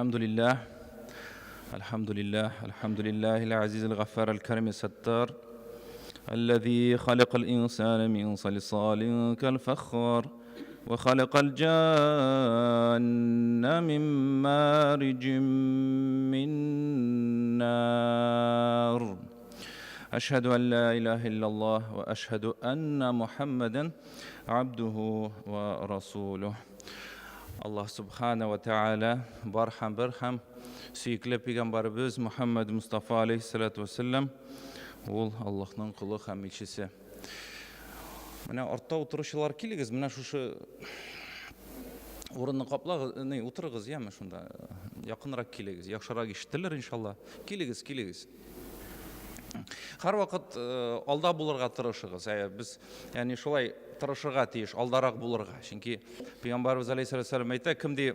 الحمد لله الحمد لله الحمد لله العزيز الغفار الكريم الستار الذي خلق الإنسان من صلصال كالفخار وخلق الجان من مارج من نار أشهد أن لا إله إلا الله وأشهد أن محمدا عبده ورسوله. Allah subhanahu wa ta'ala barham sүйіклі пейгамбарыбыз Мұхаммад Мұстафа алейхиссалату вассалам, ол Аллахның құлы һәм елшісі. Міне артта отырушылар келіңіз, міне шушы орынны қаплағыз, отырыңыз, яғни шунда жақынырақ келіңіз, яқшырақ ишетілер иншалла. Келіңіз. Har vaqt алда булырга тырышыгыз. Biz yani шулай тырышырга тиеш, алдарак булырга. Чөнки Пәйгамбәрбез алейһиссалам әйтә, кимди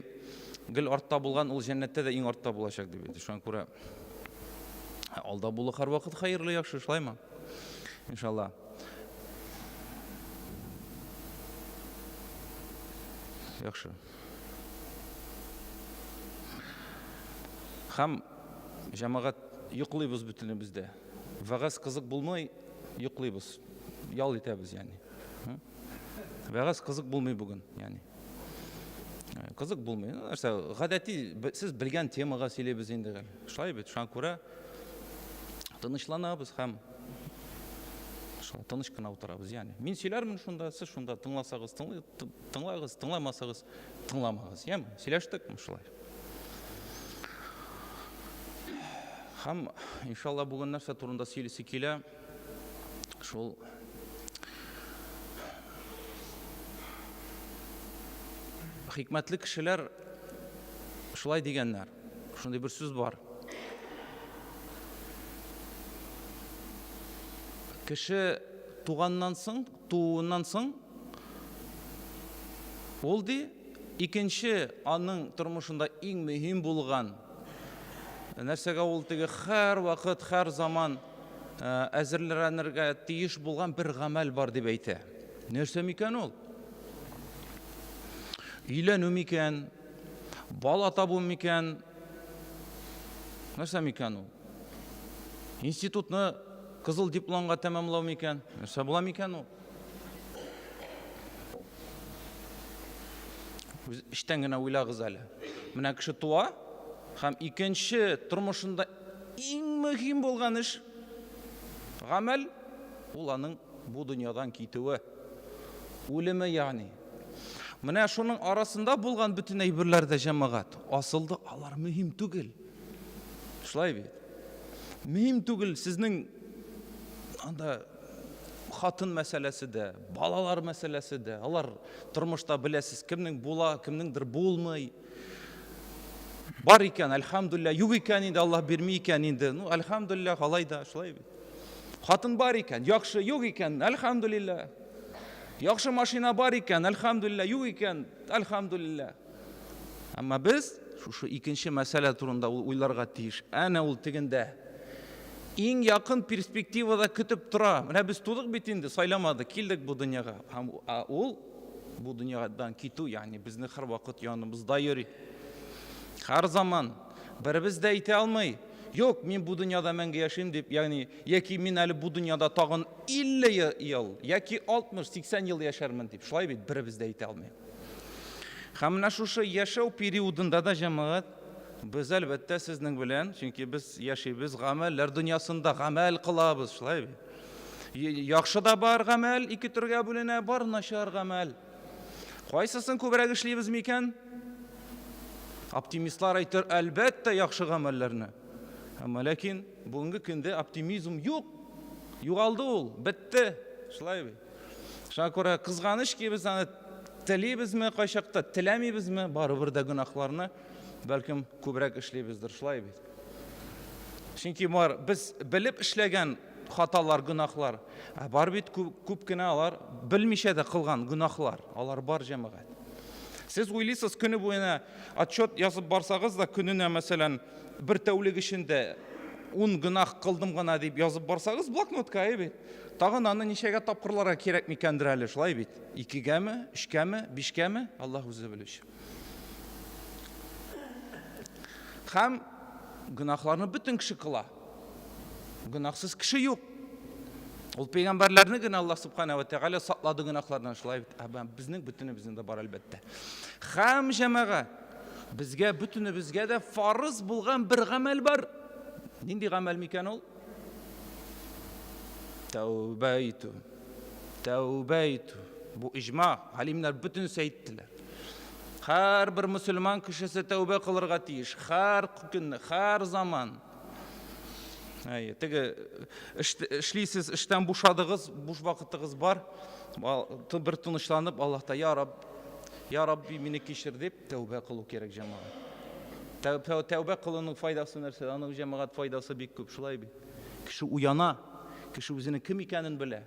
гел артта булган, ул җәннәттә дә иң артта булачак дип әйтә. Шуңа күрә алда булу һәр вакыт хәерле, яхшы, шулаймы? Иншалла. Яхшы. Һәм җәмәгать йоклыйбыз бөтенебездә. Вәгазь кызык булмай, йоклыйбыз, ял итәбез, яни. Вәгазь кызык булмый бүген, яни. Кызык булмый. Гадәти, сез белгән темага сөйләйбез инде. Шулай бит, шуңа күрә тынычланабыз һәм тыныч кына утырабыз, яни. Мин сөйләрмен шунда, сез шунда тыңласагыз, тыңлагыз, тыңламасагыз, тыңламагыз, яме? Сөйләштекме шулай? Һәм иншалла бүген нәрсә турында сөйлисе килә, шул хикмәтле кешеләр шулай дигәннәр. Шундый бер сүз бар. Кеше туганнан соң, ул ди, икенче аның тормышында иң мөһим булган нәрсәгә ул теге һәр вакыт, һәр заман әзерләнергә тиеш булган бер гамәл бар дип әйтә. Нәрсә микән ул? Өйләнү микән? Бала табу микән? Нәрсә микән ул? Институтны кызыл дипломга тәмамлау микән? Нәрсә була микән ул? Иштән генә уйлагыз әле. Менә кеше туа, һәм икенче тормышында иң мөһим булган эш, гамәл, ул аның бу дөньядан китүе, үлеме, ягъни. Менә шуның арасында булган бүтән әйберләр дә җәмәгать, асылды, алар мөһим түгел. Шулай бит. Мөһим түгел сезнең анда хатын мәсьәләсе дә, балалар мәсьәләсе дә, алар тормышта беләсез, кемнең була, кемнеңдер булмый. Бар икән, әлхәмдүлилләh, юк икән инде, Аллаһ бирми икән инде. Ну, әлхәмдүлилләh, алай да, шулай бит. Хатын бар икән, яхшы, юк икән, әлхәмдүлилләh. Яхшы машина бар икән, әлхәмдүлилләh, юк икән, әлхәмдүлилләh. Әмма без шушы икенче мәсьәлә турында уйларга тиеш. Әнә ул тегендә. Иң якын перспективада көтеп тора. Менә без тудык бит инде, сайламады, килдек бу дөньяга. Һәм ул бу дөньядан китү, ягъни безне һәр вакыт яныбызда йөри. Һәр заман беребез дә әйтә алмый, юк, мин бу дөньяда мәңге яшим дип, ягъни, яки мин әле бу дөньяда тагын 50 ел, яки 60-80 ел яшәрмен дип, шулай бит беребез дә әйтә алмый. Һәм менә шушы яшәү периодында да җәмәгать, без әлбәттә сезнең белән, чөнки без яшибез гамәлләр дөньясында, гамәл кылабыз, шулай бит. Яхшы да бар гамәл, ике төргә бүленә, бар начар гамәл. Кайсысын күбрәк эшлибез микән? Оптимистлар әйтер, әлбәттә яхшы гамәлләрне. Әмма ләкин бүгенге көндә оптимизм юк. Югалды ул, бетте. Шулай бит. Шуңа күрә кызганыч ки без аны телибезме, кайчакта теләмибезме, барыбер дә гөнаһларны бәлкем күбрәк эшлибездер, шулай бит. Чөнки без белеп эшләгән хаталар, гөнаһлар, бар бит күп кенә алар белмичә дә кылган гөнаһлар, алар бар җәмәгать. Сез уйлыйсыз, көне буена отчет язып барсагыз да, көненә мәсәлән бер тәүлек эчендә 10 гөнаһ кылдым гына дип язып барсагыз, блокнотка бит. Тагын аны ничәгә тапкырларга кирәк микәндер әле, шулай бит. 2гәме, 3гәме, 5гәме, Аллаһ үзе белүче. һәм гөнаһларны бөтен кеше кыла. Гөнаһсыз кеше юк. Ул пәйгамбәрләрне генә Аллаһ субхана ва тәгалә саклады гөнаһлардан, шулай бит. Безнең бөтенебезнең дә бар әлбәттә. Һәм җәмәгать, безгә бөтенебезгә дә фарыз булган бер гамәл бар. Нинди гамәл микән ул? Тәүбә итү. Бу иҗма, галимнәр бөтенсе әйттеләр. Һәр бер мөселман кешесе тәүбә кылырга тиеш. Һәр көн, һәр заман. Теге эшлисез, эштән бушадыгыз, буш вакытыгыз бар. Бер тынычланып, Аллаһта я Рабби, мине кичер дип тәүбә кылу кирәк җәмәгать. Тәүбә кылуның файдасы нәрсә? Аның җәмәгать файдасы бик күп, шулай бит. Кеше уяна, кеше үзенең кем икәнен белә.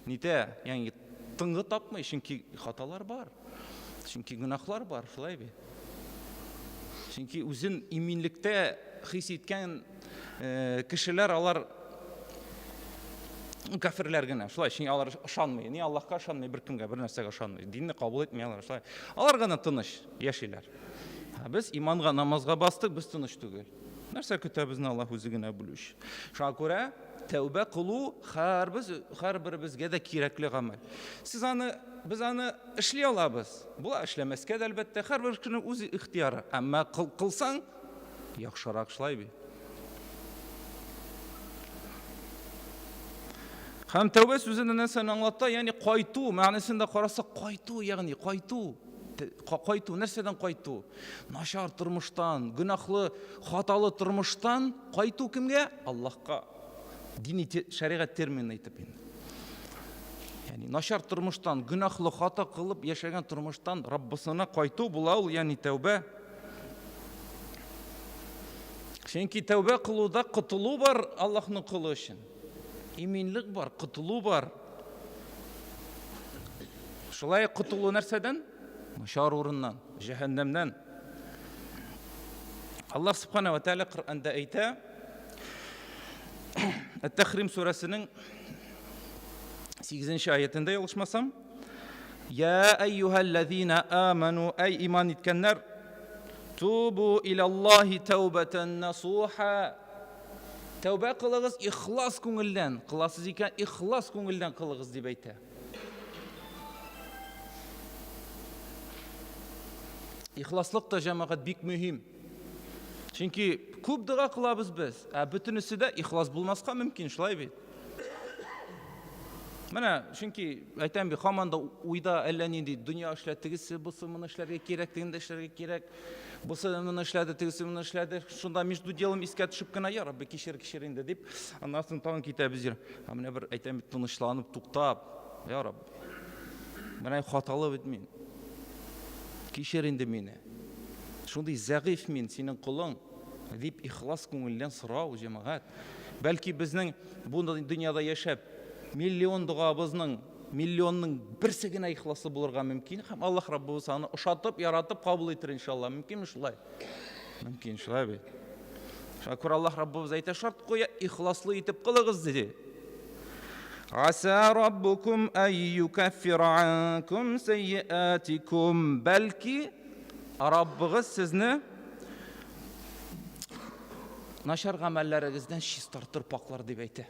Нитә, ягъни тынгы тапмый, чөнки хаталар бар. Чөнки гөнаһлар бар, шулай бит. Чөнки үзен иминлектә хис иткән кешеләр, алар кафирләр генә. Шулай, чөнки алар ышанмый. Ни Аллаһка ышанмый, бер кемгә, бер нәрсәгә ышанмый. Динне кабул итмәй алар, шулай. Алар гына тыныч яшиләр. Без иманга, намазга бастык, без тыныч түгел. Нәрсә көтә безне Аллаһ үзе генә белүче. Шуңа күрә тәүбә кылу һәр беребезгә дә кирәкле гамәл. Без аны эшли алабыз. Була эшләмәскә дә әлбәттә һәр бер кешенең үз ихтияры. Әмма кылсаң яхшырак, шулай бит. Һәм тәүбә сүзенә нәрсәне аңлата, ягъни кайту, мәгънәсендә карасак, кайту, ягъни кайту. Кайту, нәрсәдән кайту? Начар тормыштан, гөнаһлы, хаталы тормыштан кайту кемгә? Аллаһка. Дини шәригать терминын әйтеп инде. Ягъни начар тормыштан, гөнаһлы, хата кылып яшәгән тормыштан Раббысына кайту була ул, ягъни тәүбә. Чөнки тәүбә кылуда кытылу бар Аллаһның кылы өчен. Иминлек бар, кытылу бар. Шулай кытылу нәрсәдән? Начар урыннан, җәһәннәмнән. Аллаһ субхана ва тәгалә Коръәндә әйтә, Ат-Тахрим сүрәсенең 8-нче аятында ялгышмасам, Я айюхаллазина аману, ай иман иткәннәр, тубу илаллаһи тәүбәтән насуха. Тәүбә кылыгыз ихлас күңелдән, кыласыз икән ихлас күңелдән кылыгыз дип әйтә. Ихласлык та җәмәгать бик мөһим. Чөнки күп дуа кылабыз без, бөтенесе дә ихлас булмаска мөмкин, шулай бит. Менә чөнки әйтәм бит, һаман да уйда әллә нинди дөнья эшләтегесе, бусы моны эшләргә кирәк, тегендә эшләргә кирәк. Бусы моны эшләде, тегесе моны эшләде. Шунда между делом искә төшеп кенә, я Рабби, кичер инде дип, аннан соң тагын китәбез. Менә бер әйтәм бит, тынычланып, туктап, я Рабби. Менә хаталы бит мин. Кичер инде мине. Шундый зәгыйф мин, синең кулың, дип ихлас күңелдән сорау җәмәгать. Бәлки безнең бу дөньяда яшәп миллион дуабызның, миллионның берсе генә ихласы булырга мөмкин. Һәм Аллаһ Раббыбыз аны ошатып, яратып кабул итер иншалла. Мөмкинме шулай? Мөмкин, шулай бит. Шакур Аллаһ Раббыбыз әйтә, шарт куя, ихласлы итеп кылыгыз диде. Аса раббукум ай юкаффира анкум сайyiатикум. Бәлки Раббыгыз сезне начар гамәлләрегездән чистартыр, паклар дип әйтә.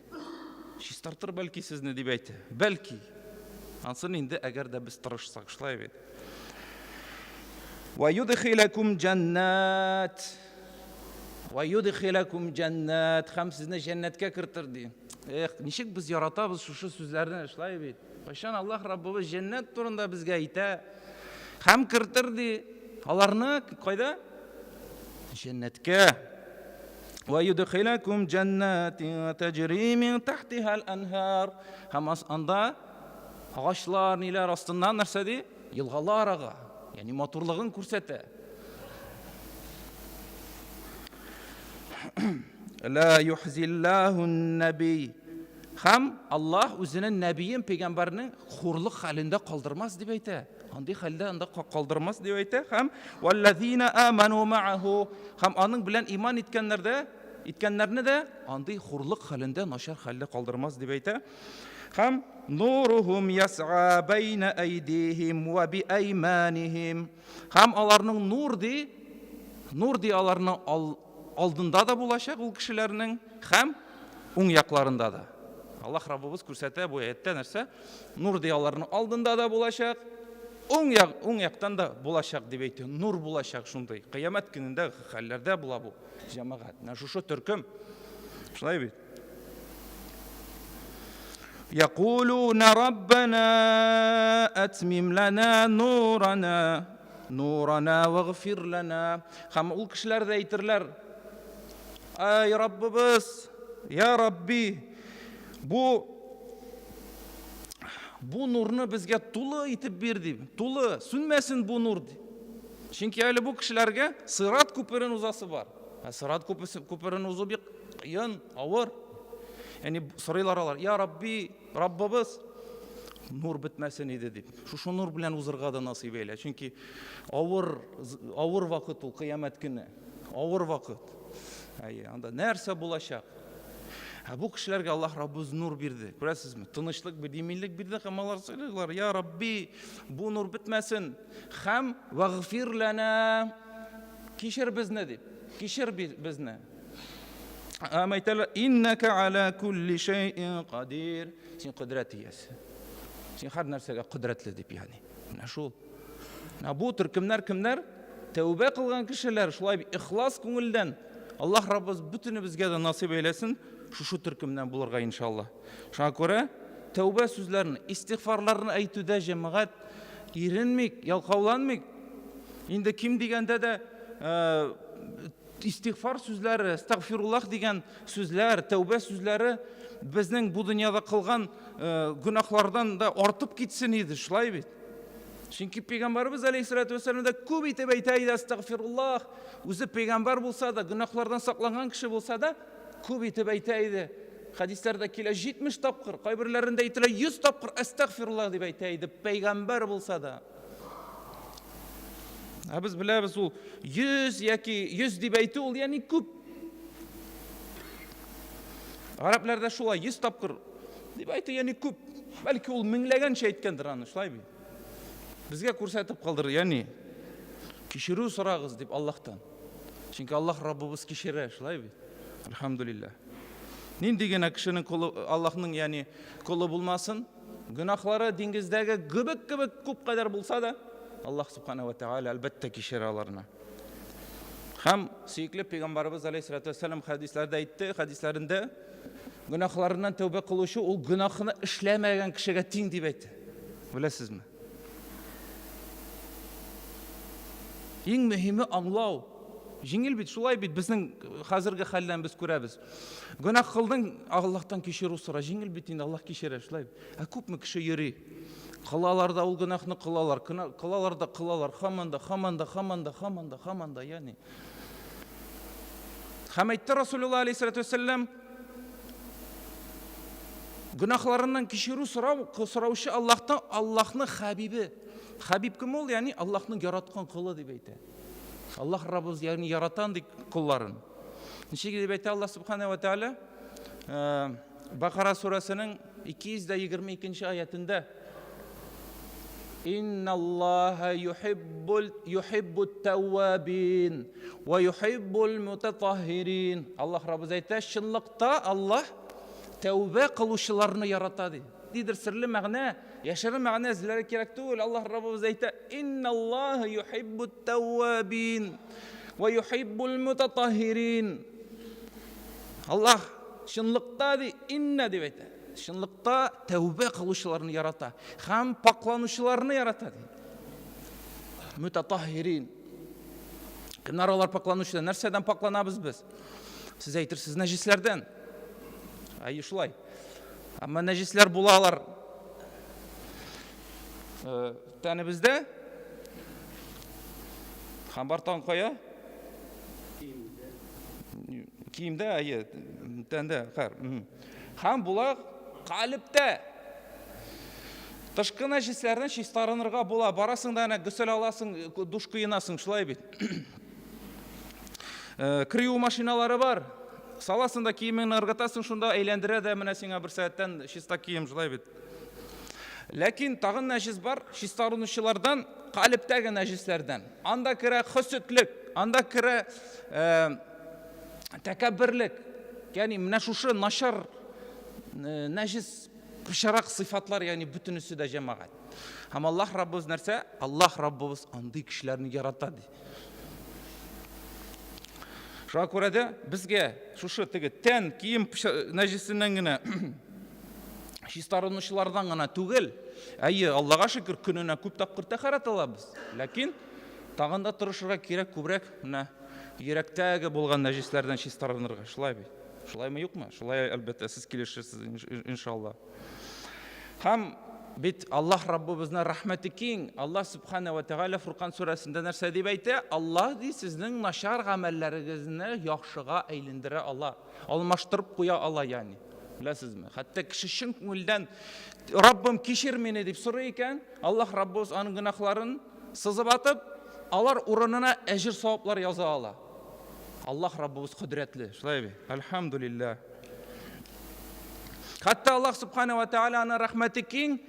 Чистартыр бәлки сезне дип әйтә. Бәлки. Ансын инде әгәр дә без тырышсак, шулай бит. Ва юдхилакум җаннат. Һәм сезне җәннәткә кертер ди. Ничек без яратабыз шушы сүзләрне, шулай бит. Кайчан Аллаһ Раббыбыз җәннәт турында безгә әйтә, һәм кертер ди. Аларны кайда? Җәннәткә. Ва юдхилакум җаннатин таҗри мин тахтиха ал-анһар. Һәм анда агачлар, ниләр астыннан нәрсә ди? Елгалар ага. Ягъни матурлыгын күрсәтә. Ла юхзиллаху ан-наби. Һәм Аллаһ үзенең нәбиен, пәйгамбәрнең хурлык хәлендә калдырмас дип әйтә. Андый хәлдә анда калдырмас дип әйтә. Һәм валлазина аману ма'аху. Һәм аның белән иман иткәннәрне дә андый хурлык хәлендә, начар хәлдә калдырмас дип әйтә. Һәм нурухум яс'a байна айдихим ва би айманихим. Һәм аларның нур ди, нур дияларының алдында да булачак ул кешеләрнең һәм уң якларында да. Аллаһ Раббыбыз күрсәтә бу аятта нәрсә? Нур дияларының алдында да булачак, уң яктан да булачак дип әйтә. Нур булачак шундай. Кыямәт көнендә хәлләрдә була бу җәмәгать. Шушы төркем. Шулай бит. يقولون ربنا أتمم لنا نورنا واغفر لنا. Һәм ул кешеләр дә әйтерләр: Ай Раббыбыз, я Рабби, бу нурны безгә тулы итеп бир дип, тулы, сүнмәсен бу нур дип. Чөнки әле бу кешеләргә Сырат күперен узасы бар. Сырат күперен узу бик кыен, авыр. Яни сорыйлар алар: Я Рабби, Раббыбыз, нур бетмәсен иде дип. Шушы нур белән узырга да насыйп әйлә. Чөнки авыр вакыт ул кыямәт көне. Авыр вакыт. Анда нәрсә булачак? Бу кешеләргә Аллаһ Раббыбыз нур бирде. Күрәсезме? Тынычлык бирде, иминлек бирде. Һәм алар сөйләрләр: Я Рабби, бу нур бетмәсен. Һәм вагфир лана, кишер безне дип. Кишер безне. Иннака ала кулли шайин кадир. Син кудрат иясе. Син һәр нәрсәгә кудрәтле дип, ягъни. Менә шул. Бу төркемнәр кемнәр? Тәүбә кылган кешеләр, шулай ихлас күңелдән. Аллаһ Раббыбыз бүтенебезгә дә насыйп әйләсен. Шушы төркемнән булырга иншаллаһ. Шуңа күрә тәүбә сүзләрен, истигъфарларны әйтүдә җәмәгать иренмик, ялкауланмик. Инде ким дигәндә дә истигъфар сүзләре, астагфируллаһ дигән сүзләр, тәүбә сүзләре безнең бу дөньяда кылган гөнаһлардан да артып китсен иде, шулай бит. Чөнки Пәйгамбәрбез алейһиссалату вассалам да күп итеп әйтә иде: астагфируллаһ. Үзе пәйгамбәр булса да, гөнаһлардан сакланган кеше булса да, күп итеп әйтә иде. Хадисләрдә килә 70 тапкыр, кайберләрендә әйтелә 100 тапкыр астагфируллаһ дип әйтә иде, пәйгамбәр булса да. Без беләбез, ул 100 яки 100 дип әйтү ул ягъни күп. Арабларда шулай 100 тапкыр дип әйтә, ягъни күп. Бәлки ул меңләгәнчә әйткәндер аны, шулай бит. Безгә күрсәтеп калдыр, ягъни кишерү сорагыз дип Аллаһтан. Чөнки Аллаһ Раббыбыз кишерә, шулай бит. Алхамдулиллаһ. Нинди генә кешенең кулы, Аллаһның ягъни кулы булмасын, гөнаһлары диңгездәге гыбык күп кадәр булса да, Аллаһ субхана ва тааля әлбәттә кишерә аларны. Һәм сөйкле Пәйгамбәрбез алейһиссалату вассалам хадисләрдә әйтте, хадисләрендә гөнаһларыннан тәүбә кылучы ул гөнаһны эшләмәгән кешегә тиң дип әйтте. Беләсезме? Иң мөһиме аңлау. Җиңел бит, шулай бит, безнең хәзерге хәлдән без күрәбез. Гөнаһ кылдың, Аллаһтан кишерү сора, җиңел бит, инде Аллаһ кишерә, шулай. Күпме кеше йөри. Кылалар да ул гөнаһны кылалар, кылалар да кылалар, хаманда, ягъни. Һәм әйтте Расулуллаһ алейһиссалату вассалам: гөнаһларыннан кишерү сораучы Аллаһтан Аллаһның хәбибе. Хәбиб кем ул? Ягъни Аллаһның яраткан кулы дип әйтә. Аллаһ Раббыбыз ягъни яратан ди кулларын. Ничек дип әйтә Аллаһ субхана ва тааля? Бакара сурасының 222 аятында: Инналлаха юхиббут тауабин ва юхиббул мутатаххирин. Аллаһ Раббыбыз әйтә, чынлыкта Аллаһ тәүбә кылучыларны ярата ди. Дидер серле мәгънә, яшерен мәгънә эзләргә кирәк түгел. Аллаһ Раббыбыз әйтә: Инналлаха юхиббут тауабин ва юхиббул мутатаххирин. Аллаһ чынлыкта ди, инна дип әйтә. Чынлыкта тәүбә кылучыларны ярата, һәм пакланучыларны ярата ди. Мутатаххирин. Кемнәр алар пакланучылар? Нәрсәдән пакланабыз без? Сез әйтерсез, нәҗисләрдән. Шулай. Әмма нәҗисләр булалар тәнебездә. Һәм бартан кая? Киемдә, тәндә, һәм була калыптә. Тышкы нәҗисләрдән чистарынырга була. Барасың да гөсел аласың, душ кыйнасың, шулай бит. Кырыу машиналары бар. Саласың да киемеңне ыргытасың, шунда әйләндерә дә менә сиңа бер сәгатьтән чиста кием, шулай бит. Ләкин тагын нәҗис бар, чистарынучылардан, калыптәге нәҗисләрдән. Анда керә хөсетлек. анда кіре тәкәббірлік, яғни мына шушы нашар нәжіс пішарақ сыйфатлар, яғни бүтінісі де жамағат. Һәм Аллах Раббыбыз нәрсә? Аллах Раббыбыз андый кешеләрне яратады. Шуңа күрә дә безгә шушы теге тән кием нәҗисеннән генә чистарынучылардан гына түгел, Аллаға шөкер, көненә күп тапкыр тәһарат алабыз. Ләкин тагын да тырышырга кирәк, күбрәк менә йөрәктәге булган нәҗисләрдән чистарынырга. Шулай бит. Шулаймы, юкмы? Шулай, әлбәттә, сез килешерсез, иншалла. Һәм бит Аллах Раббыбызның рәхмәте киң. Аллах Субхана ва Тәгалә Фуркан сүрәсендә нәрсә дип әйтә? Аллах ди сезнең нашар гамәлләрегезне яхшыга әйлендерә ала. Алмаштырып куя ала, яни. Беләсезме? Хәтта кеше чын күңелдән Раббым кешер мине дип сорый икән, Аллах Раббыбыз аның гөнаһларын сызып атып, алар урынына әҗр саваплар яза ала. Аллах Раббыбыз құдіретлі. Шулай бе? Альхамдулилlah. Хатта Аллах Субхана ва Тааляның рәхмәте киң,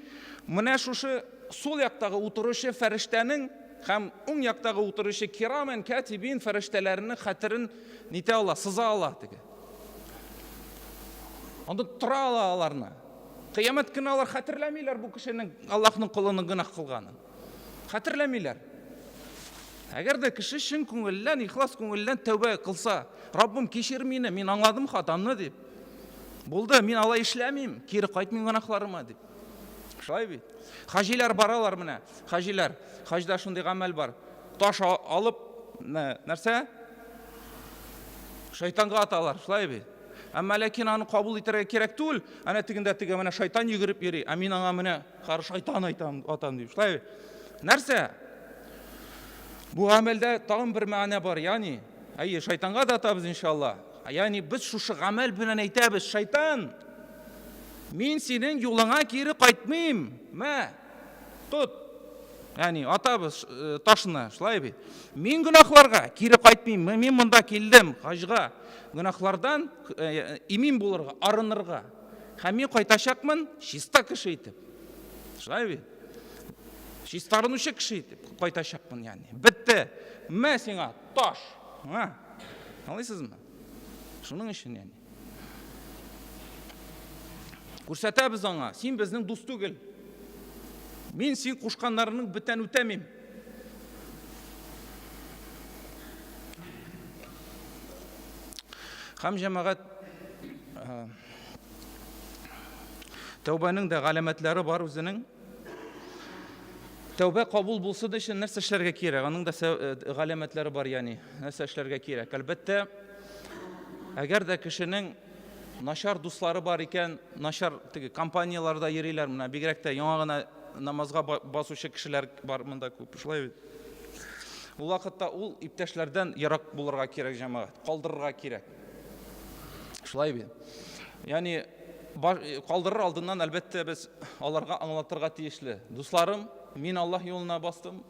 менә шушы сул яктагы утырышы фәрештәнең һәм уң яктагы утырышы кирамен катибин фәрештәләренең хәтерен нитә ала, сыза ала теге. Анда тора ала аларны. Кыямәт көне алар хәтерләмиләр бу кешенең Аллаһның кулының гөнаһ кылганын. Хәтерләмиләр. Әгәр дә кеше чын күңелдән, ихлас күңелдән тәүбә кылса, Раббым кешер мине, мин аңладым хатамны дип. Булды, мин алай эшләмим, кире кайтмыйм гөнаһларыма дип. Шулай бит. Хаҗилар баралар менә. Хаҗилар, хаҗда шундый гамәл бар. Таш алып, нәрсә? Шайтанга аталар, шулай бит. Әмма ләкин аны кабул итәргә кирәк түгел. Әнә тегендә теге менә шайтан йөгереп йөри. Ә мин аңа менә кары шайтан атам дип. Шулай бит. Нәрсә? Бу гамәлдә тагын бер мәгънә бар, яни, шайтанга да атабыз иншалла. Яни без шушы гамәл белән әйтәбез, шайтан, мин синең юлыңа кире кайтмыйм. Мә, тот. Яни атабыз ташына, шулай бит. Мин гөнаһларга кире кайтмыйм. Мин монда килдем, хаҗга. Гөнаһлардан имин булырга, арынырга. Һәм мин кайтачакмын чиста кеше итеп. Шулай бит. Чистарынучы кеше итеп кайтачакмын, яни. Битте. Мә сиңа таш. Аңлыйсызмы? Шуның өчен, яни. Күрсәтәбез аңа, син безнең дус түгел. Мин син кушканнарының бетен үтәмим. Һәм җәмәгать тәүбәнең дә галәмәтләре бар үзенең. Тәүбә кабул булса да өчен нәрсә эшләргә кирәк? Аның да галәмәтләре бар, яни. Нәрсә эшләргә кирәк? Әлбәттә, әгәр дә кешенең нашар дуслары бар икән, нашар теге компанияларда йөриләр, менә бигрәк тә яңа гына намазга басучы кешеләр бар монда күп. Шулай бит. Ул вакытта ул иптәшләрдән ярак булырга кирәк, җәмәгать, калдырырга кирәк. Шулай бит. Яни калдырыр алдыннан әлбәттә без аларга аңлатырга тиешле. Дусларым, мин Аллаһ юлына бастым,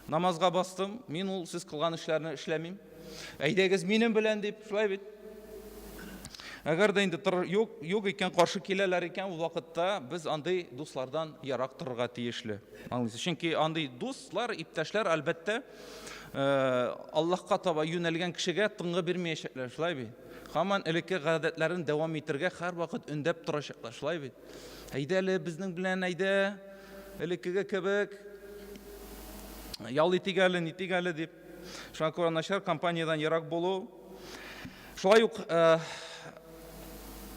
намазга бастым, мин ул сез кылган эшләрне эшләмим. Әйдәгез минем белән дип, шулай бит. Әгәр дә инде юк икән, каршы киләләр икән, ул вакытта без андый дуслардан ярак торырга тиешле. Аңлыйсыз? Чөнки андый дуслар, иптәшләр әлбәттә Аллаһка таба юнәлгән кешегә тынгы бирмәячәкләр, шулай бит. Һаман элекке гадәтләрен дәвам итәргә һәр вакыт өндәп торачаклар, шулай бит. Әйдәле безнең белән әйдә, элеккеге кебек ял итигәле, нитигәле дип. Шуңа күрә нашар компаниядан ярак булу. Шулай ук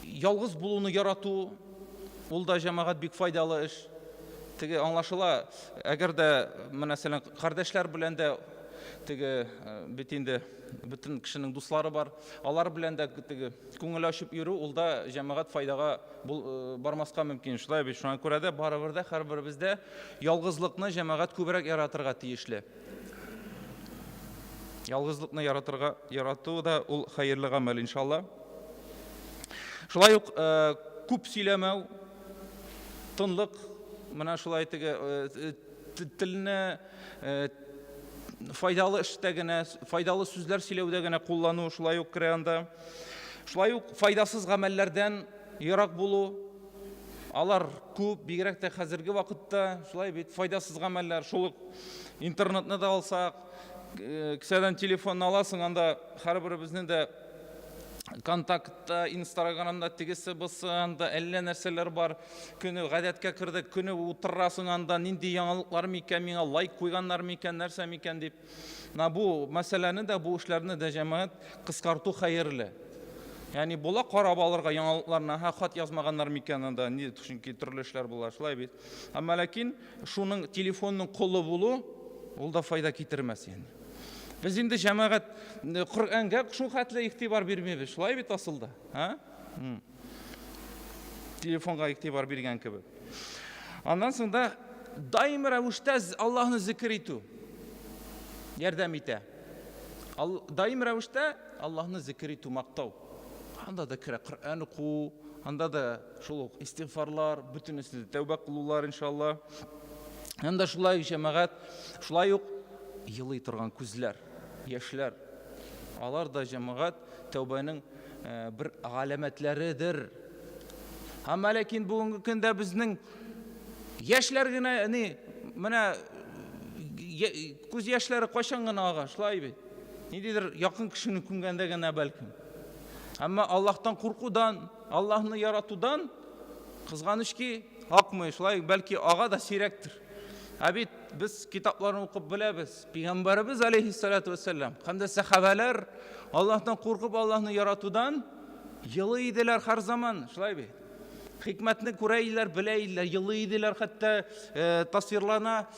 ялгыз булуны ярату, ул да җәмәгать бик файдалы эш. Теге аңлашыла, әгәр дә мәсәлән кардәшләр белән дә теге бит инде бүтән кешенең дуслары бар, алар белән дә теге күңел ачып йөрү, ул да җәмәгать файдага бармаска мөмкин. Шулай бит. Шуңа күрә дә барыбер дә һәрберебездә ялгызлыкны җәмәгать күбрәк яратырга тиешле. Ялгызлыкны ярату да ул хәерле гамәл, иншалла. Шулай ук күп сөйләмәү, тынлык, менә шулай теге телне файдалы эштә генә, файдалы сүзләр сөйләүдә генә куллану, шулай ук керә анда. Шулай ук файдасыз гамәлләрдән ярак булу. Алар күп, бигрәк тә хәзерге вакытта, шулай бит, файдасыз гамәлләр, шул интернетны да алсак, кісәден телефон аласың, анда һәрбіріміздің де контактта, инстаграмда тегесі бұсы, анда әлі нәрселер бар. Күні ғадетке кірді, күні отырасың, анда нинди яңалықлар мекен, меңа лайк қойғанлар мекен, нәрсе мекен деп. Бұл мәселені де, бұл ішлеріні де жамағат қысқарту хайырлы. Яғни бола қарап алырға яңалықларына хат yazмағанлар мекен, анда не түшінке түрлі ішлер болар, шылай бет. Әмма ләкин шуның телефонның қолы болу, ол да файда кетірмес. Біз енді жамағат Құр'анға шу хәтлі иқтибар бермейбіз, шылай бет асылда. Телефонға иқтибар берген кебі. Андан соң да даим рәвіште Аллахны зікір ету ярдәм ите. Даим рәвіште Аллахны зікір ету мақтау. Анда да кірі Құр'ан оқу, анда да шул истигфарлар, бүтін үстінде тәубә қылулар иншалла. Анда шулай жамағат, шулай ук йылый тұрған күзләр, яшьләр. Алар да жамағат тәубәнең бір галәмәтләридер. Әмма ләкин бүгінгі көндә безнең яшьләр генә менә күз яшьләре кайчан гына ага, шулай бит. Ниндидер якын кешене күнгәндә генә бәлкем. Әмма Аллаһтан куркудан, Аллаһны яратудан кызганыч ки акмый, шулай бәлки ага да сирәктер. Бит biz kitaplarını okuyup bilemiz. Peygamberimiz aleyhissalatu vesselam hem de sahabeler Allah'tan korkup Allah'ını yaratudan yılıydılar her zaman. Şulay bey. Hikmetini kureydiler, bileydiler, yılıydılar. Hatta tasvirlarına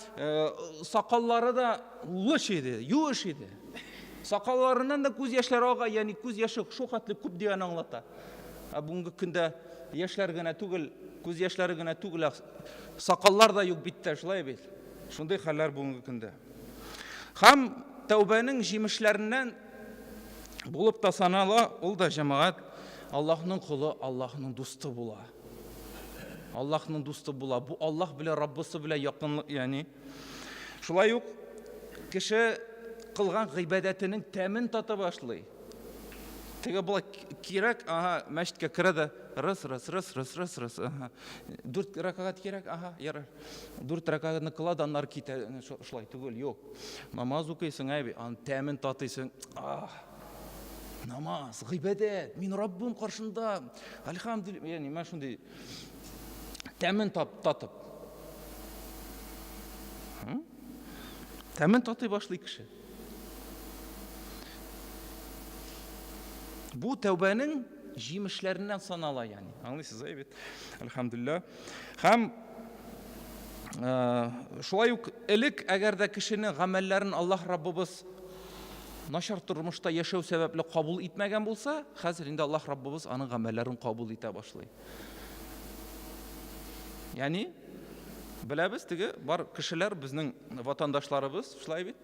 sakalları da uluş idi, yuvuş idi. Sakallarından da göz yaşları ağa, yani göz yaşı şu katlı küp diyen anlata. Bugünkü günde yaşlar gene tügül, göz yaşları gene tügül, sakallar da yok bitti, şulay bey. Şunday haller бүгінгі күнде. Хам тәубәнің жемішлерінен болып та санала, ол да жамағат Аллахның құлы, Аллахның дұсты бола. Аллахның дұсты бола. Бұл Аллах біле, Раббысы біле яқынлық, яғни. Шулай ук кіші қылған ғибадетінің тәмін тата башлай. Теге була керек, мәчеткә керде, рыс. 4 ракат керек, ярар. 4 ракатны кылад, аннар китә, шулай түгел, юк. Намаз укыйсың, аны тәмин татыйсың. Намаз, гыйбадат, мин Раббым каршында, альхамдулилlah, яни мен шундый тәмин татып. Тәмин татый башлый кеше. Бу тәубәнең җимешләреннән санала, яни. Аңлыйсыз, бит. Альхамдулилlah. Һәм шулай ук элек әгәр дә кешенең гамәлләрен Аллаһ Раббыбыз начар тормышта яшәү сәбәпле кабул итмәгән булса, хәзер инде Аллаһ Раббыбыз аның гамәлләрен кабул итә башлый. Яни беләбез, теге бар кешеләр, безнең ватандашларыбыз, шулай бит.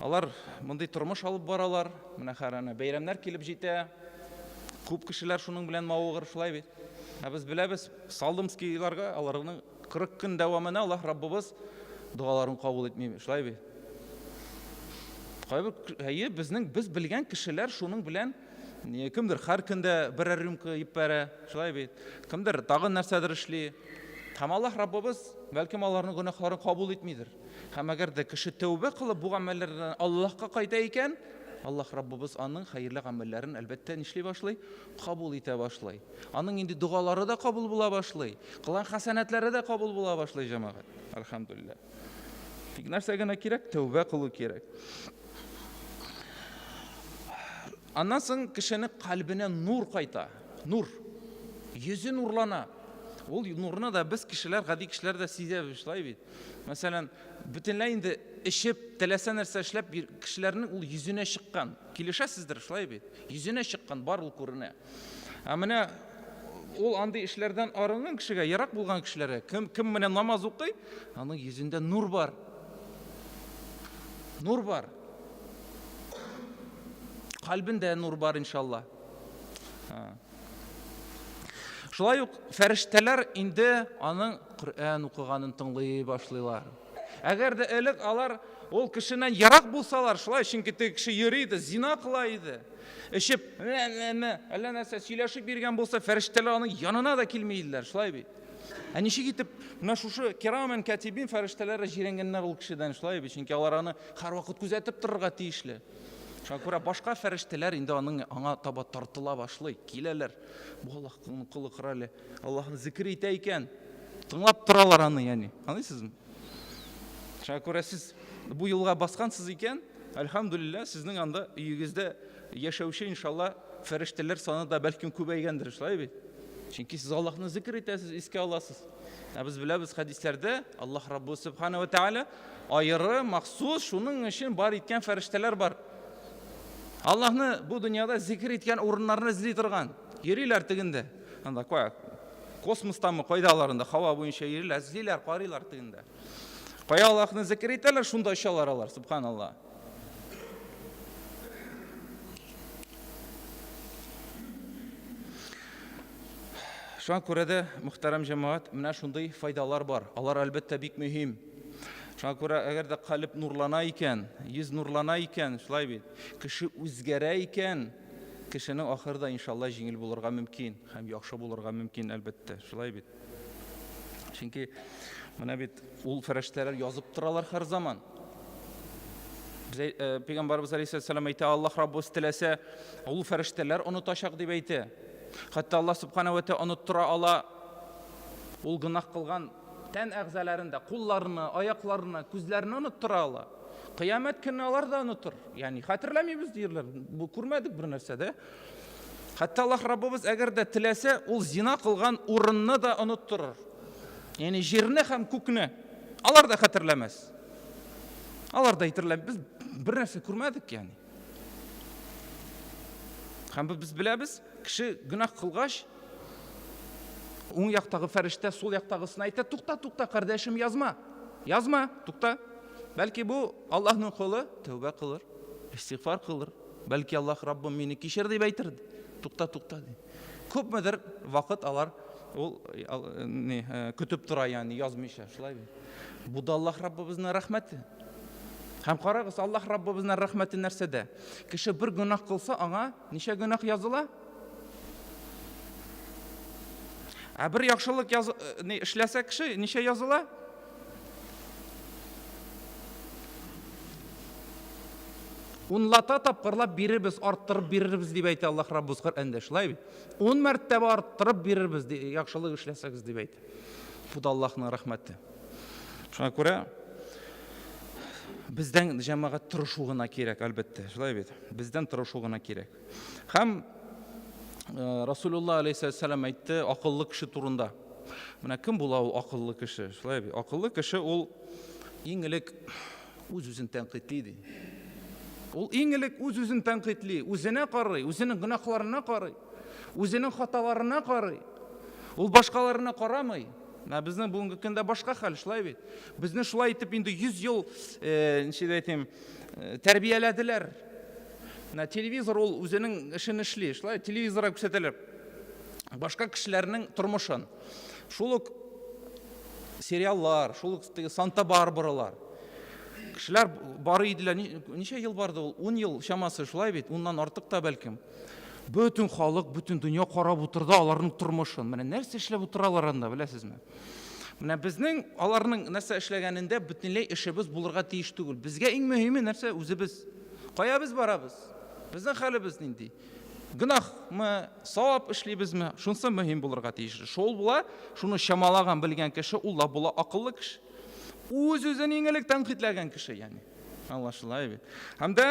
Алар мондый тормыш алып баралар, менә һәрәне бәйрәмнәр килеп җитә. Күп кешеләр шуның белән мавыгыр, шулай бит. Без беләбез, Салдымскийларга аларның 40 көн дәвамына Аллаһ Раббыбыз дуаларын кабул итми, шулай бит. Кайбер без белгән кешеләр шуның белән кемдер һәр көндә бер рюмка еп бәрә, шулай бит. Кемдер тагын нәрсәдер эшли. Һәм Аллаһ Раббыбыз бәлкем аларның гөнаһларын кабул итмидер. Һәм әгәр дә кеше тәүбә кылып бу гамәлләрдән Аллаһка кайта икән, Аллаһ Раббыбыз аның хәерле гамәлләрен әлбәттә нишли башлый, кабул итә башлый. Аның инде дугалары да кабул була башлый, кылган хәсәнәтләре дә кабул була башлый, җәмәгать. Альхамдулилlah. Тик нәрсә генә кирәк? Тәүбә кылу кирәк. Аннан соң кешенең калбенә нур кайта. Нур. Йөзе нурлана. Ул нурны да без кешеләр, гади кешеләр дә сизәбез, шулай бит. Мәсәлән, бөтенләй инде эшеп, теләсә нәрсә эшләп кешеләрнең ул йөзенә чыккан. Килешәсездер, шулай бит. Йөзенә чыккан бар ул күренә. Менә ул андый эшләрдән арынган кешегә, ярак булган кешеләргә, кем менә намаз укый, аның йөзендә нур бар. Нур бар. Калбендә нур бар, иншалла. Шулай ук фәрештәләр инде аның Коръән укыганын тыңлый башлыйлар. Әгәр дә элек алар ул кешенән ярак булсалар, шулай чөнки теге кеше йөри иде, зина кыла иде. Эшеп, әллә нәрсә сөйләшеп биргән булса, фәрештәләр аның янына да килмәйделәр, шулай бит. Ничек итеп, менә шушы кирамен катибин фәрештәләр җиренгәннәр ул кешедән шулай бит, чөнки алар аны һәрвакыт күзәтеп торырга тиешле. Шуңа күрә башка фәрештәләр инде аңа таба тартыла башлый, киләләр. Бу Аллаһның кулы кырале, Аллаһны зикр итә икән, тыңлап торалар аны, ягъни. Аңлыйсызмы? Шуңа күрә сез бу юлга баскансыз икән, әлхәмдүлилләh, сезнең анда өегездә яшәүче иншалла фәрештәләр саны да бәлкем күбәйгәндер, шулай бит. Чөнки сез Аллаһны зикр итәсез, искә аласыз. Без беләбез хадисләрдә Аллаһ Раббы Субхана ва Тааля айыры, махсус шуның өчен бар иткән фәрештәләр бар. Аллаһны бу дөньяда зикр иткән урыннарны эзли торган. Йөриләр тегендә. Анда космостамы, кайдаларында, һава буенча йөриләр, эзлиләр, карыйлар тегендә. Кая Аллаһны зикр итәләр, шунда очалар алар, субханаллах. Шуңа күрә дә, мөхтәрәм җәмәгать, менә шундый файдалар бар. Алар әлбәттә бик мөһим. Шуңа күрә, әгәр дә калб нурлана икән, йөз нурлана икән, шулай бит, кеше үзгәрә икән, кешенең ахырда иншалла җиңел булырга мөмкин, һәм яхшы булырга мөмкин әлбәттә, шулай бит. Чөнки менә бит ул фәрештәләр язып торалар һәр заман. Пәйгамбәрбез алейһиссәлам әйтә, Аллаһ Раббы теләсә, ул фәрештәләр онытачак дип әйтә. Хәтта Аллаһ Субхана ва Тааля оныттыра ала ул гынах кылган тән әгъзаларында, кулларны, аякларны, күзләрне оныттыра ала. Кыямәт көнне алар да онытыр. Ягъни хәтерләмибез диерләр. Бу күрмәдек бер нәрсә дә. Хәтта Аллаһ Раббыбыз әгәр дә теләсә, ул зина кылган урынны да оныттырыр. Ягъни җирне һәм күкне алар да хәтерләмәс. Алар да әйтерләр, без бер нәрсә күрмәдек, ягъни. Һәм без беләбез, кеше гынах кылгач, уң яктагы фәрештә сул яктагысына әйтә, тукта, кардәшем, язма, тукта. Бәлки бу Аллаһның кулы тәүбә кылыр, истигъфар кылыр. Бәлки Аллаһ Раббым мине кичер дип әйтер. Тукта ди. Күпмедер вакыт алар ул көтеп тора, ягъни язмыйча, шулай бит. Бу да Аллаһ Раббыбызның рәхмәте. Һәм карагыз, Аллаһ Раббыбызның рәхмәте нәрсәдә? Кеше бер гынах кылса, аңа ничә гынах языла? Бер яхшылык эшләсә кеше, ничә языла? Унлата тапкырлап бирербез, арттырып бирербез дип әйтә Аллаһ Раббыбыз Коръәндә, шулай бит. 10 мәртәбә арттырып бирербез, яхшылык эшләсәгез дип әйтә. Бу да Аллаһның рәхмәте. Шуңа күрә бездән җәмәгать тырышу гына кирәк, әлбәттә, шулай бит. Бездән тырышу гына кирәк. Һәм Расулуллах алейһиссәлам әйтте акыллы кеше турында. Менә кем була ул акыллы кеше? Шулай бит. Акыллы кеше ул иң элек үз-үзен тәнкыйтли ди. Ул иң элек үз-үзен тәнкыйтли, үзенә карый, үзенең гынахларына карый, үзенең хаталарына карый. Ул башкаларына карамый. Безнең бүгенге көндә башка хәл, шулай бит. Безне шулай итеп инде 100 ел, ничек әйтим, тәрбияләделәр. Телевизор ул үзенең эшен эшли, шулай телевизорга күрсәтәләр. Башка кешеләрнең тормышын. Шул ук сериаллар, шул ук Санта-Барбаралар. Кешеләр бары иделәр, ничә ел барды ул? 10 ел чамасы, шулай бит, уннан артык та бәлкем. Бөтен халык, бөтен дөнья карап утырды аларның тормышын. Менә нәрсә эшләп утыралар анда, беләсезме? Менә безнең аларның нәрсә эшләгәнендә бөтенләй эшебез булырга тиеш түгел. Безгә иң мөһиме нәрсә? Үзебез. Кая без барабыз? Безнең хәлебез нинди? Гынахмы, савап эшлибезме? Шунысы мөһим булырга тиеш. Шул була, шуны чамалаган белгән кеше, ул да була акыллы кеше. Үз-үзен иң элек тәнкыйтьләгән кеше, ягъни. Аңлашыла бит. Һәм дә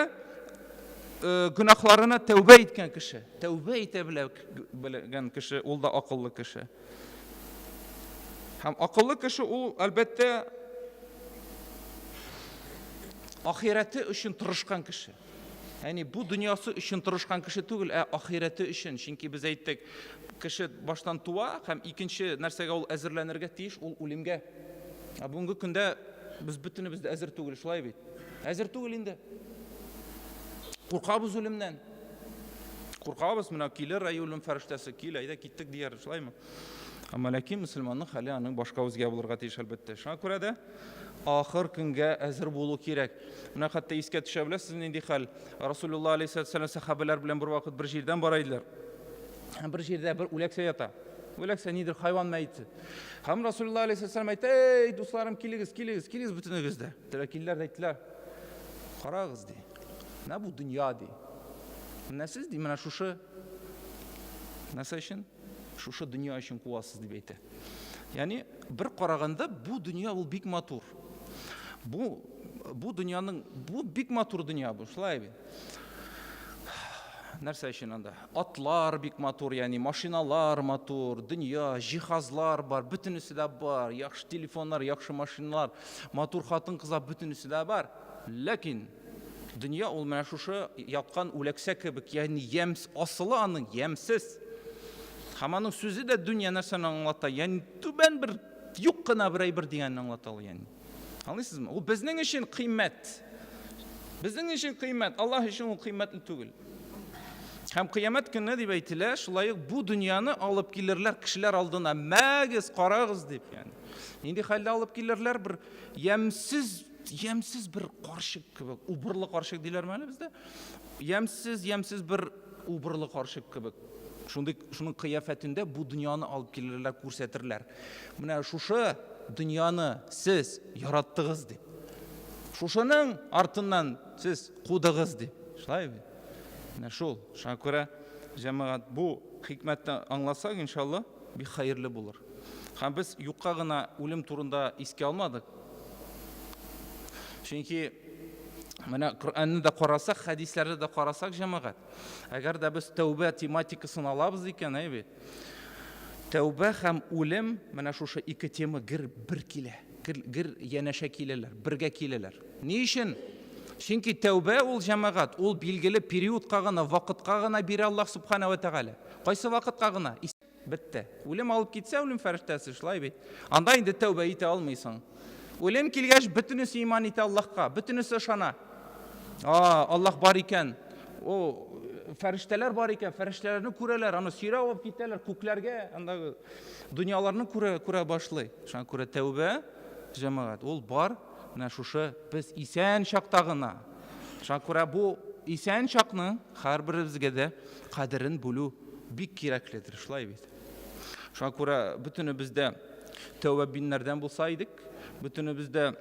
гынахларына тәүбә иткән кеше, тәүбә итә белгән кеше, ул да акыллы кеше. Һәм акыллы кеше ул әлбәттә ахирәте өчен тырышкан кеше. Яни бу дөньясы өчен тырышкан кеше түгел, ахирәте өчен. Чөнки без әйттек, кеше баштан туа һәм икенче нәрсәгә ул әзерләнергә тиеш, ул үлемгә. Бүгенге көндә без бөтенебез дә әзер түгел, шулай бит. Әзер түгел инде. Куркабыз үлемнән. Куркабыз, менә килер үлем фәрештәсе, килә, әйдә киттек дияр, шулаймы? Әмма ләкин мөселманның хәле аның башка үзгә булырга тиеш, әлбәттә. Шуңа күрә дә ахыр көнгә әзер булу кирәк. Менә хәтта искә төшә беләсез нинди хәл? Расулуллах алейһиссәлам сахабалар белән бер вакыт бер җирдән бара иделәр. Бер җирдә бер үләксә ята. Өләксә нидер хайван мәйті. Хам Расулулла алейхиссалам айтты: "Ей, дусларым, килегез, бүтінігіз де." Келділер де айттылар: "Қарағыз де. Мына бұл дүния де. Мына сіз де мына шушы нәрсе үшін, шушы дүния үшін қуасыз" деп айтты. Яғни бір қарағанда бұл дүния ол бик матур. Бұл дүнияның бик матур дүния бұл. Шулай бе? Нәрсе үшін анда? Атлар бик матур, яғни машиналар матур, дүния, жиһазлар бар, бүтінісі де бар, яқшы телефонлар, яқшы машиналар, матур хатын қыза бүтінісі де бар. Ләкин дүния ол менә шушы ятқан үләксә кебек, яғни асылы аның ямсыз. Хаманың сөзі де дүния нәрсені аңлата, яғни түбән бір юк қына бір әйбер дигәнне аңлата ул, яғни. Аңлайсызмы? Ул безнең өчен кыйммәт. Безнең өчен кыйммәт, Аллаһ өчен ул кыйммәтле түгел. Һәм кыямәт көнне дип әйтелә, шулай ук бу дөньяны алып килерләр кешеләр алдына, мәгез, карагыз дип, яғни. Нинди хәлдә алып килерләр? Бер ямсыз бер карчык кебек, убырлы карчык диләрме әле бездә? Ямсыз бер убырлы карчык кебек. Шуның кыяфәтендә бу дөньяны алып килерләр, күрсәтерләр. Менә шушы дөньяны сез яраттыгыз дип. Шушының артыннан сез кудыгыз дип. Шулай бит? Менә шул. Шуңа күрә җәмәгать бу хикмәтне аңласак, иншалла, бик хәерле булыр. Һәм без юкка гына үлем турында искә алмадык. Чөнки менә Коръәнне дә карасак, хәдисләрне дә карасак, җәмәгать, әгәр дә без тәүбә тематикасын алабыз икән, әйбит. Тәүбә һәм үлем менә шушы ике тема бер килә. Гер янәшә киләләр, бергә киләләр. Ни өчен? Чөнки тәүбә ул җәмәгать, ул билгеле периодка гына, вакытка гына бирә Аллаһ субхана ва тәгалә. Кайсы вакытка гына? Бетте. Үлем алып китсә, үлем фәрештәсе, шулай бит. Анда инде тәүбә итә алмыйсың. Үлем килгәч, бөтенесе иман итә Аллаһка, бөтенесе ышана. Аллаһ бар икән. О, фәрештәләр бар икән, фәрештәләрне күрәләр, аны сөйрәп алып китәләр күкләргә, андагы дөньяларны күрә башлый. Шуңа күрә тәүбә җәмәгать, ул бар, менә шушы без исән чакта гына. Шуңа күрә бу исән чакны һәрберебезгә дә кадерен бүлү бик кирәкледер, шулай бит. Шуңа күрә бөтенебездә тәүбәбиннәрдән булса идек, бөтенебездә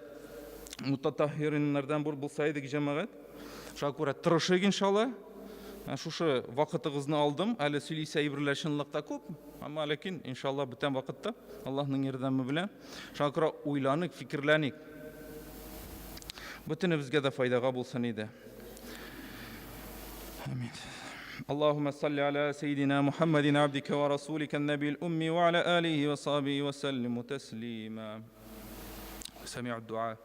мутатаххириннәрдән булса идек, җәмәгать. Шуңа күрә тырышыйк, иншалла. Шушы вакытыгызны алдым, әле сөйлисә әйберләр чынлыкта күп, әмма ләкин иншалла бүтән вакытта Аллаһның ярдәме белән шуңа күрә уйланык, фикерләник. Бөтенебезгә дә файдага булсын иде. Амин. Аллаһумма салли аля саййидина Мухаммадин абдика ва расулика ан-набiyil ummi ва аля алихи ва сахбихи ва саллиму таслима. Сami'ud du'a.